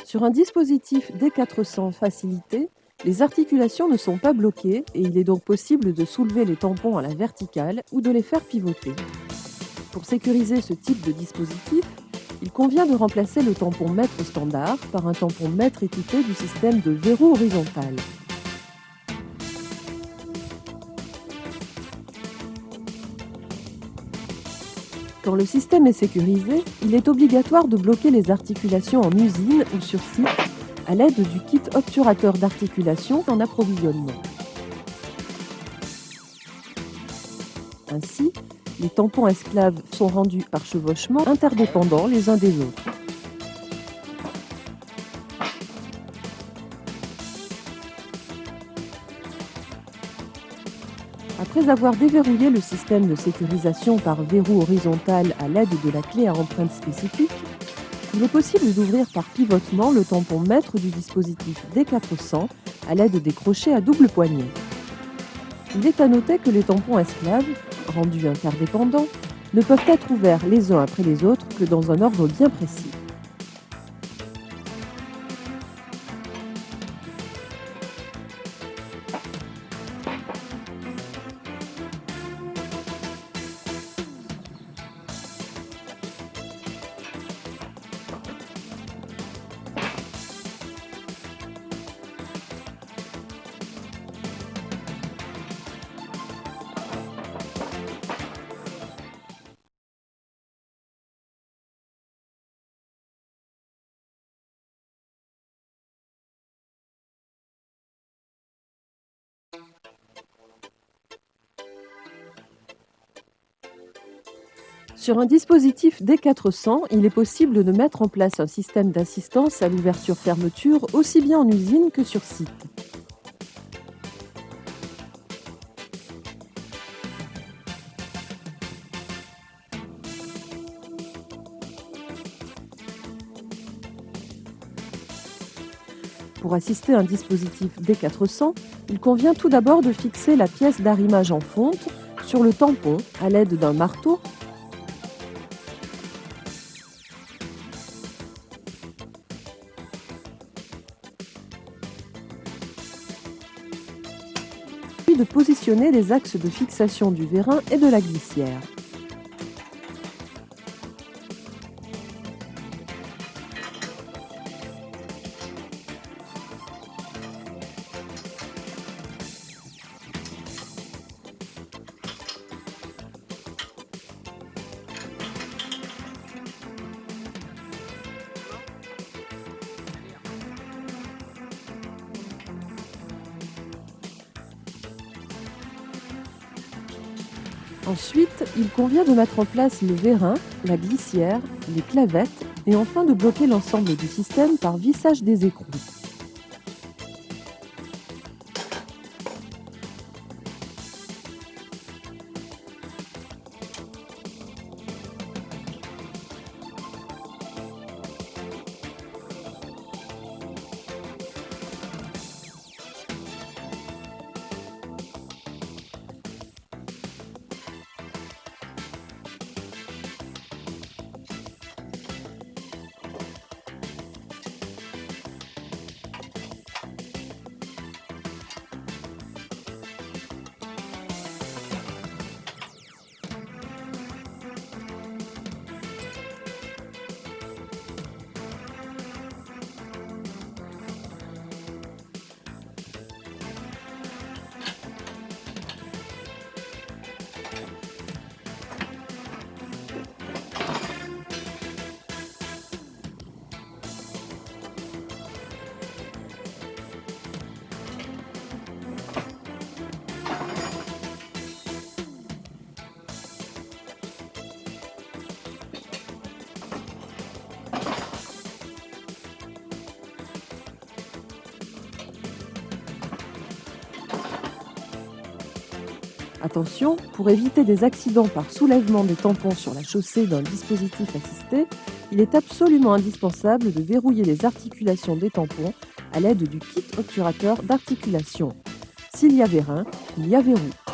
Sur un dispositif D400 facilité, les articulations ne sont pas bloquées et il est donc possible de soulever les tampons à la verticale ou de les faire pivoter. Pour sécuriser ce type de dispositif, il convient de remplacer le tampon mètre standard par un tampon mètre équipé du système de verrou horizontal. Quand le système est sécurisé, il est obligatoire de bloquer les articulations en usine ou sur site à l'aide du kit obturateur d'articulation en approvisionnement. Ainsi, les tampons esclaves sont rendus par chevauchement interdépendants les uns des autres. Après avoir déverrouillé le système de sécurisation par verrou horizontal à l'aide de la clé à empreinte spécifique, il est possible d'ouvrir par pivotement le tampon mètre du dispositif D400 à l'aide des crochets à double poignée. Il est à noter que les tampons esclaves, rendus interdépendants, ne peuvent être ouverts les uns après les autres que dans un ordre bien précis. Sur un dispositif D400, il est possible de mettre en place un système d'assistance à l'ouverture-fermeture aussi bien en usine que sur site. Pour assister à un dispositif D400, il convient tout d'abord de fixer la pièce d'arrimage en fonte sur le tampon à l'aide d'un marteau puis de positionner les axes de fixation du vérin et de la glissière. Ensuite, il convient de mettre en place le vérin, la glissière, les clavettes et enfin de bloquer l'ensemble du système par vissage des écrous. Attention, pour éviter des accidents par soulèvement des tampons sur la chaussée d'un dispositif assisté, il est absolument indispensable de verrouiller les articulations des tampons à l'aide du kit obturateur d'articulation. S'il y a vérin, il y a verrou.